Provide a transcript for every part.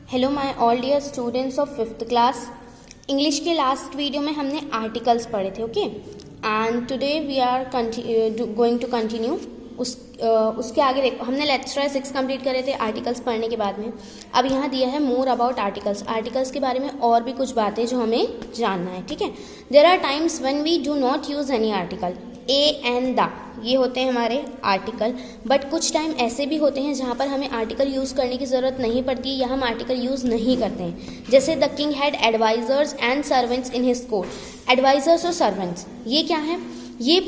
Hello my all dear students of 5th class. English के last video में हमने articles पढ़े थे, okay, and today we are going to continue. उसके आगे देखो, हमने लेट्स ट्राई 6 कंप्लीट करे थे आर्टिकल्स पढ़ने के बाद में। अब यहाँ दिया है मोर अबाउट आर्टिकल्स। आर्टिकल्स के बारे में और भी कुछ बातें जो हमें जानना है, ठीक है। There are times when we do not use any article. A and the, ये होते हैं हमारे आर्टिकल, बट कुछ टाइम ऐसे भी होते हैं जहाँ पर हमें आर्टिकल यूज़ करने की ज़रूरत नहीं पड़ती या हम आर्टिकल यूज़ नहीं करते हैं। जैसे the king had advisers and servants in his court. Advisers और सर्वेंट्स ये क्या है? ये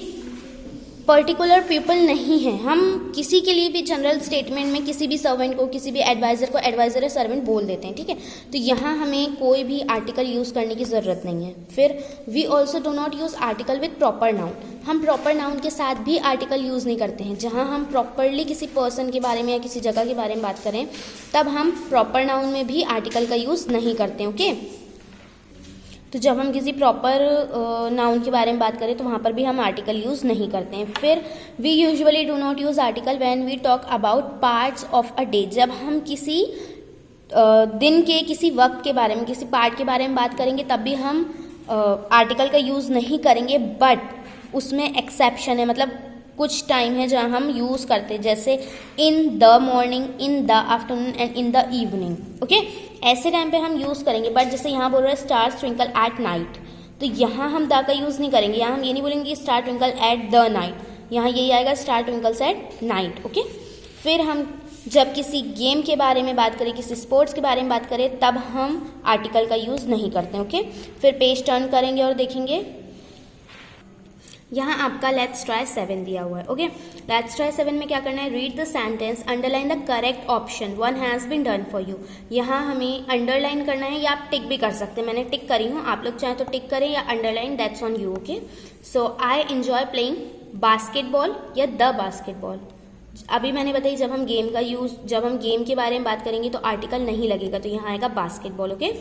पर्टिकुलर पीपल नहीं है। हम किसी के लिए भी जनरल स्टेटमेंट में किसी भी सर्वेंट को, किसी भी एडवाइजर को एडवाइजर या सर्वेंट बोल देते हैं, ठीक है। तो यहाँ हमें कोई भी आर्टिकल यूज़ करने की ज़रूरत नहीं है। फिर we also do not use article with proper noun. हम प्रॉपर नाउन के साथ भी आर्टिकल यूज़ नहीं करते हैं। जहाँ हम प्रॉपरली किसी पर्सन के बारे में या किसी जगह के बारे में बात करें, तब हम प्रॉपर नाउन में भी आर्टिकल का यूज़ नहीं करते, ओके। तो जब हम किसी प्रॉपर नाउन के बारे में बात करें तो वहाँ पर भी हम आर्टिकल यूज़ नहीं करते हैं। फिर we usually do not use article when we talk about parts of a day. जब हम किसी दिन के किसी वक्त के बारे में, किसी पार्ट के बारे में बात करेंगे, तब भी हम आर्टिकल का यूज़ नहीं करेंगे। बट उसमें एक्सेप्शन है, मतलब कुछ टाइम है जहाँ हम यूज़ करते हैं, जैसे in the morning, in the afternoon and in the evening, okay. ऐसे टाइम पे हम यूज़ करेंगे। बट जैसे यहाँ बोल रहे हैं स्टार्स ट्विंकल एट नाइट, तो यहाँ हम द का यूज़ नहीं करेंगे। यहाँ हम ये नहीं बोलेंगे star twinkle at the night, यहाँ यही आएगा star Twinkles at night, okay. फिर हम जब किसी गेम के बारे में बात करें, किसी स्पोर्ट्स के बारे में बात करें, तब हम आर्टिकल का यूज़ नहीं करते, ओके। फिर पेज टर्न करेंगे और देखेंगे, यहाँ आपका लेट्स ट्राई 7 दिया हुआ है, ओके। लेट्स ट्राई 7 में क्या करना है? Read the sentence, underline the correct option, one has been done for you. यहाँ हमें अंडरलाइन करना है या आप टिक भी कर सकते हैं। मैंने टिक करी हूँ, आप लोग चाहे तो टिक करें या underline, that's on you, okay. So I enjoy playing basketball या द बास्केटबॉल। अभी मैंने बताई जब हम गेम के बारे में बात करेंगे तो आर्टिकल नहीं लगेगा, तो यहाँ आएगा basketball, okay.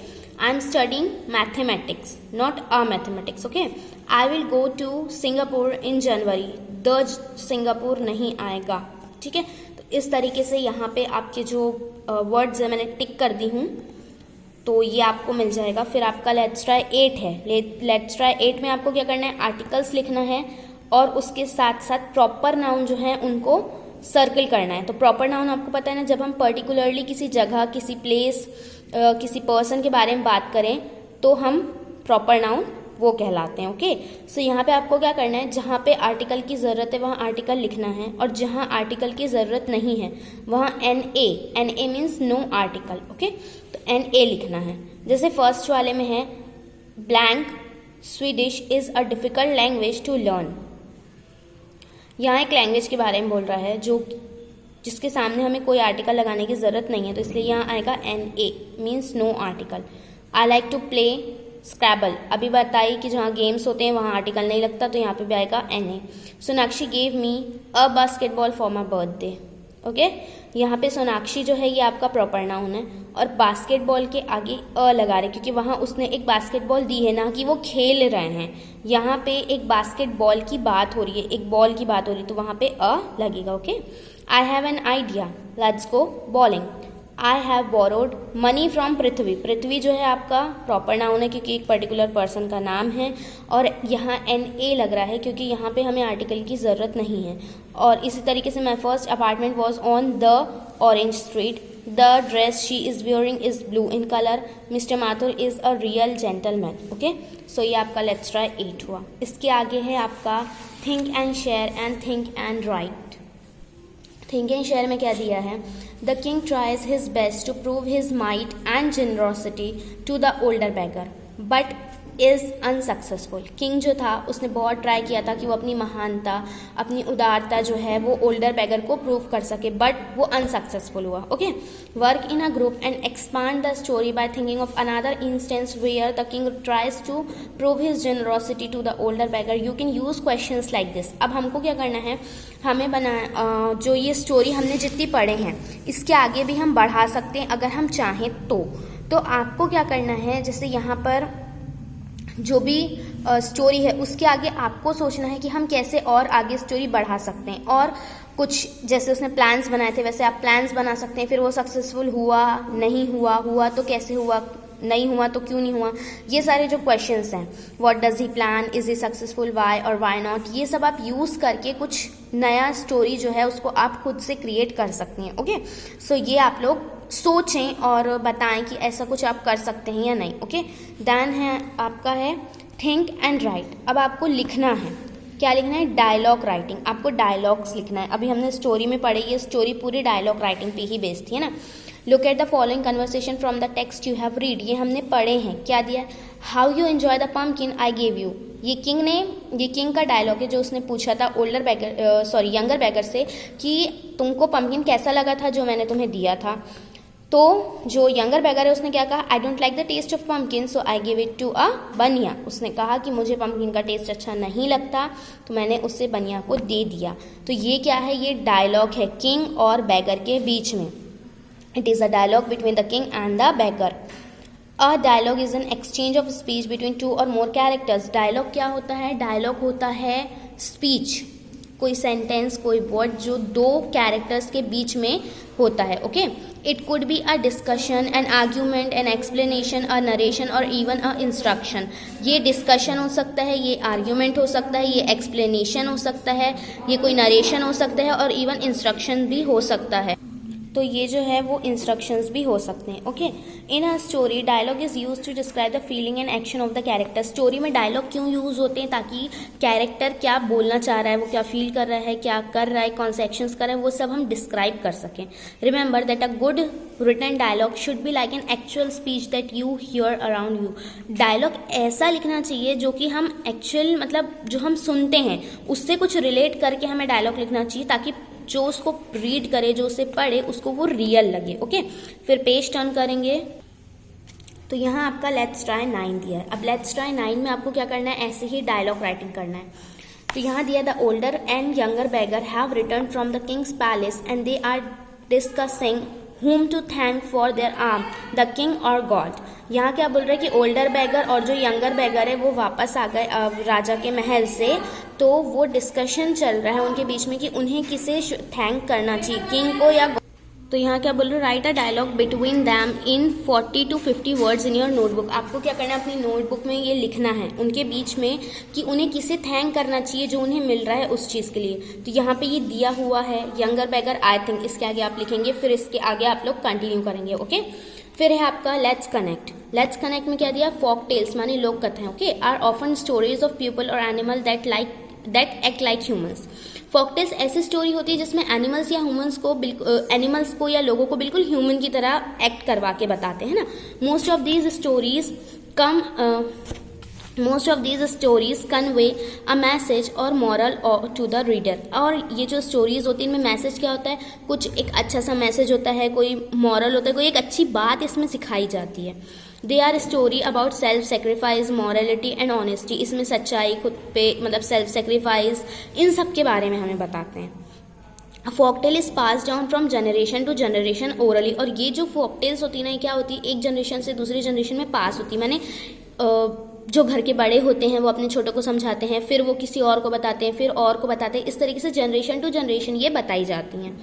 I am studying mathematics, not a mathematics, okay. I will go to Singapore in January, the Singapore नहीं आएगा, ठीक है। तो इस तरीके से यहाँ पे आपके जो वर्ड्स है मैंने टिक कर दी हूँ, तो ये आपको मिल जाएगा। फिर आपका लेट्स ट्राई 8 है। लेट्स ट्राई 8 में आपको क्या करना है? आर्टिकल्स लिखना है और उसके साथ साथ प्रॉपर नाउन जो है उनको सर्कल करना है। तो प्रॉपर नाउन आपको पता है ना, जब हम पर्टिकुलरली किसी जगह, किसी प्लेस, किसी पर्सन के बारे में बात करें तो हम प्रॉपर नाउन वो कहलाते हैं, ओके। सो यहाँ पे आपको क्या करना है? जहाँ पे आर्टिकल की ज़रूरत है वहाँ आर्टिकल लिखना है, और जहाँ आर्टिकल की ज़रूरत नहीं है वहाँ NA means no article, okay. तो NA लिखना है। जैसे फर्स्ट वाले में है blank Swedish is a difficult language to learn. यहाँ एक लैंग्वेज के बारे में बोल रहा है जिसके सामने हमें कोई आर्टिकल लगाने की ज़रूरत नहीं है, तो इसलिए यहाँ आएगा NA means no article. I like to play scrabble, अभी बताई कि जहाँ गेम्स होते हैं वहाँ आर्टिकल नहीं लगता, तो यहाँ पे भी आएगा NA। Sonakshi gave me a basketball for my birthday, okay. यहाँ पे सोनाक्षी जो है ये आपका प्रॉपर नाउन है, और बास्केटबॉल के आगे अ लगा रहे क्योंकि वहाँ उसने एक बास्केटबॉल दी है, ना कि वो खेल रहे हैं। यहाँ पे एक बास्केटबॉल की बात हो रही है, एक बॉल की बात हो रही है, तो वहाँ पे अ लगेगा, okay. I have an idea, let's go bowling. I have borrowed money from Prithvi. Prithvi जो है आपका प्रॉपर नाउन है क्योंकि एक पर्टिकुलर पर्सन का नाम है, और यहाँ NA लग रहा है क्योंकि यहाँ पे हमें आर्टिकल की ज़रूरत नहीं है। और इसी तरीके से my first apartment was on the orange street, the dress she is wearing is blue in colour, mister Mathur is a real gentleman, okay. So ये आपका लेट्स ट्राई 8 हुआ। इसके आगे है आपका think and share and think and write. Think and share में क्या दिया है? The king tries his best to prove his might and generosity to the older beggar but is unsuccessful. King जो था उसने बहुत ट्राई किया था कि वो अपनी महानता, अपनी उदारता जो है वो ओल्डर बैगर को प्रूव कर सके, बट वो अनसक्सेसफुल हुआ, okay. Work in a group and expand the story by thinking of another instance where the king tries to prove his generosity to the older beggar. You can use questions like this. अब हमको क्या करना है? हमें जो ये story हमने जितनी पढ़े हैं इसके आगे भी हम बढ़ा सकते हैं अगर हम चाहें तो आपको क्या करना है? जैसे यहाँ पर जो भी स्टोरी है उसके आगे आपको सोचना है कि हम कैसे और आगे स्टोरी बढ़ा सकते हैं, और कुछ जैसे उसने प्लान्स बनाए थे वैसे आप प्लान्स बना सकते हैं, फिर वो सक्सेसफुल हुआ नहीं हुआ, हुआ तो कैसे हुआ, नहीं हुआ तो क्यों नहीं हुआ, ये सारे जो क्वेश्चंस हैं, what does he plan, is he successful, why or why not, ये सब आप यूज़ करके कुछ नया स्टोरी जो है उसको आप खुद से क्रिएट कर सकती हैं। ओके, सो ये आप लोग सोचें और बताएं कि ऐसा कुछ आप कर सकते हैं या नहीं। ओके, देन है आपका है थिंक एंड राइट। अब आपको लिखना है, क्या लिखना है, डायलॉग राइटिंग, आपको डायलॉग्स लिखना है। अभी हमने स्टोरी में पढ़ी, ये स्टोरी पूरी डायलॉग राइटिंग पे ही बेस्ड थी, है ना। Look at the following conversation from the text you have read, ये हमने पढ़े हैं, क्या दिया, how you enjoy the pumpkin I gave you, ये किंग का डायलॉग है जो उसने पूछा था यंगर बैगर से कि तुमको पम्पकिन कैसा लगा था जो मैंने तुम्हें दिया था। तो जो यंगर बैगर है उसने क्या कहा, I don't like the taste of pumpkin so I give it to a baniya, उसने कहा कि मुझे पम्पकिन का टेस्ट अच्छा नहीं लगता तो मैंने उससे बनिया को दे दिया। तो ये क्या है, ये डायलॉग है किंग और बैगर के बीच में। It is a dialogue between the king and the beggar. A dialogue is an exchange of speech between two or more characters. Dialogue क्या होता है, डायलॉग होता है स्पीच, कोई सेंटेंस, कोई वर्ड जो दो कैरेक्टर्स के बीच में होता है। Okay, it could be a discussion, an argument, an explanation, a narration और इवन अ इंस्ट्रक्शन। ये डिस्कशन हो सकता है, ये आर्ग्यूमेंट हो सकता है, ये एक्सप्लेनेशन हो सकता है, ये कोई नरेशन हो सकता है और इवन इंस्ट्रक्शन भी हो सकता है। तो ये जो है वो इंस्ट्रक्शंस भी हो सकते हैं। Okay, in a story dialogue is use to describe the feeling and action of the character. Story में डायलॉग क्यों यूज होते हैं, ताकि कैरेक्टर क्या बोलना चाह रहा है, वो क्या फील कर रहा है, क्या कर रहा है, कौन से एक्शंस कर रहा है, वो सब हम डिस्क्राइब कर सकें। Remember that a good written dialogue should be like an actual speech that you hear around you. Dialogue ऐसा लिखना चाहिए जो कि हम एक्चुअल मतलब जो हम सुनते हैं उससे कुछ रिलेट करके हमें डायलॉग लिखना चाहिए, ताकि जो उसको रीड करे, जो उसे पढ़े, उसको वो रियल लगे। ओके, फिर पेज टर्न करेंगे तो यहाँ आपका लेट्स ट्राई 9 दिया है। अब लेट्स ट्राई 9 में आपको क्या करना है, ऐसे ही डायलॉग राइटिंग करना है। तो यहाँ दिया, the older and younger beggar have return from the king's palace and they are discussing whom to thank for their arm, the king or God। यहाँ क्या बोल रहे हैं कि ओल्डर बैगर और जो यंगर बैगर है वो वापस आ गए राजा के महल से, तो वो डिस्कशन चल रहा है उनके बीच में कि उन्हें किसे थैंक करना चाहिए, किंग को या। तो यहाँ क्या बोल रहे हो, write a dialogue between them in 40 to 50 words in your notebook. आपको क्या करना है, अपनी नोटबुक में ये लिखना है उनके बीच में कि उन्हें किसे थैंक करना चाहिए जो उन्हें मिल रहा है उस चीज़ के लिए। तो यहाँ पे ये दिया हुआ है यंगर बैगर आई थिंक, इसके आगे आप लिखेंगे, फिर इसके आगे आप लोग कंटिन्यू करेंगे। ओके, फिर है आपका लेट्स कनेक्ट। लेट्स कनेक्ट में क्या दिया, फोक टेल्स मानी लोक कथाएं। Okay, are often stories of people और animal that act like humans. Folktales ऐसी स्टोरी होती है जिसमें एनिमल्स या ह्यूमंस को एनिमल्स को या लोगों को बिल्कुल ह्यूमन की तरह एक्ट करवा के बताते हैं ना। Most of these stories convey a message और मॉरल टू द रीडर। और ये जो स्टोरीज होती है इनमें मैसेज क्या होता है, कुछ एक अच्छा सा मैसेज होता है, कोई मॉरल होता है, कोई एक अच्छी बात इसमें सिखाई जाती है। They are story about self sacrifice, morality and honesty. इसमें सच्चाई, खुद पे मतलब सेल्फ सेक्रीफाइस, इन सब के बारे में हमें बताते हैं। Folktale is pass down from generation to generation orally. और ये जो फोकटेल्स होती है ना, क्या होती है, एक जनरेशन से दूसरी जनरेशन में पास होती है। मैंने जो घर के बड़े होते हैं वो अपने छोटों को समझाते हैं, फिर वो किसी और को बताते हैं, फिर और को बताते हैं, इस तरीके से जनरेशन टू जनरेशन ये बताई जाती हैं।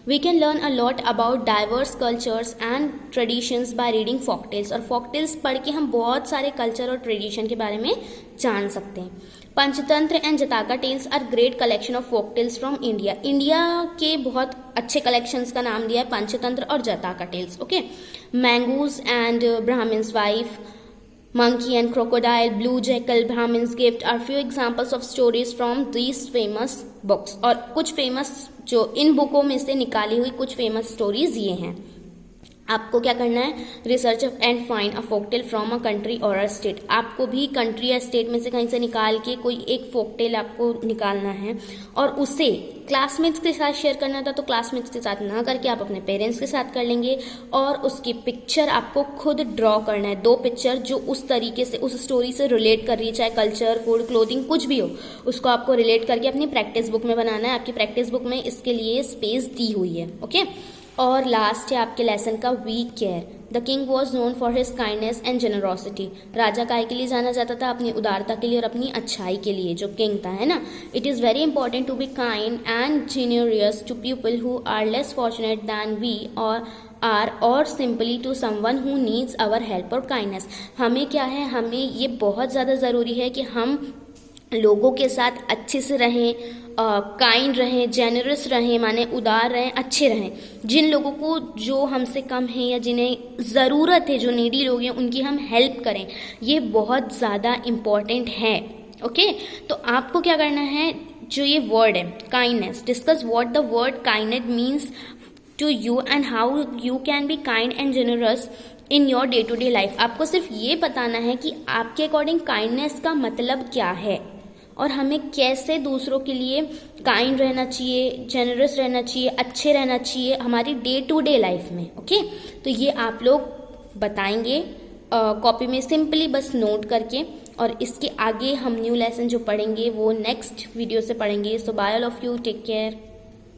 We can learn a lot about diverse cultures and traditions by reading folktales। और folktales पढ़ के हम बहुत सारे कल्चर और ट्रेडिशन के बारे में जान सकते हैं। Panchatantra and Jataka tales are great collection of folktales from India. India के बहुत अच्छे कलेक्शंस का नाम दिया है पंचतंत्र और Jataka tales. Okay, mongoose and brahmin's wife, Monkey and Crocodile, Blue Jackal, Brahmin's Gift are few examples of stories from these famous books। और कुछ फेमस जो इन बुकों में से निकाली हुई कुछ फेमस स्टोरीज ये हैं। आपको क्या करना है, research and find a folktale from a country और अ स्टेट। आपको भी कंट्री या स्टेट में से कहीं से निकाल के कोई एक फोकटेल आपको निकालना है और उसे क्लासमेट्स के साथ शेयर करना था। तो क्लासमेट्स के साथ ना करके आप अपने पेरेंट्स के साथ कर लेंगे और उसकी पिक्चर आपको खुद ड्रॉ करना है, 2 पिक्चर जो उस तरीके से उस स्टोरी से रिलेट कर रही है, चाहे कल्चर, फूड, क्लोथिंग कुछ भी हो, उसको आपको रिलेट करके अपनी प्रैक्टिस बुक में बनाना है। आपकी प्रैक्टिस बुक में इसके लिए स्पेस दी हुई है। ओके, और लास्ट है आपके लेसन का we care. The king was known for his kindness and generosity. राजा काय के लिए जाना जाता था? अपनी उदारता के लिए और अपनी अच्छाई के लिए, जो किंग था, है ना। It is very important to be kind and generous to people who are less fortunate than we और simply to someone who needs our help और काइंडनेस। हमें क्या है, हमें ये बहुत ज़्यादा ज़रूरी है कि हम लोगों के साथ अच्छे से रहें, काइंड रहें, जेनरस रहें, माने उदार रहें, अच्छे रहें। जिन लोगों को जो हमसे कम है या जिन्हें ज़रूरत है, जो नीडी लोग हैं, उनकी हम हेल्प करें। ये बहुत ज़्यादा इम्पॉर्टेंट है। ओके, तो आपको क्या करना है, जो ये वर्ड है kindness, discuss what the word kindness means to you and how you can be kind and generous in your day to day life. आपको सिर्फ ये बताना है कि आपके अकॉर्डिंग काइंडनेस का मतलब क्या है और हमें कैसे दूसरों के लिए काइंड रहना चाहिए, जेनरस रहना चाहिए, अच्छे रहना चाहिए हमारी डे टू डे लाइफ में। ओके, तो ये आप लोग बताएंगे कॉपी में सिंपली बस नोट करके, और इसके आगे हम न्यू लेसन जो पढ़ेंगे वो नेक्स्ट वीडियो से पढ़ेंगे। So bye all of you, take care.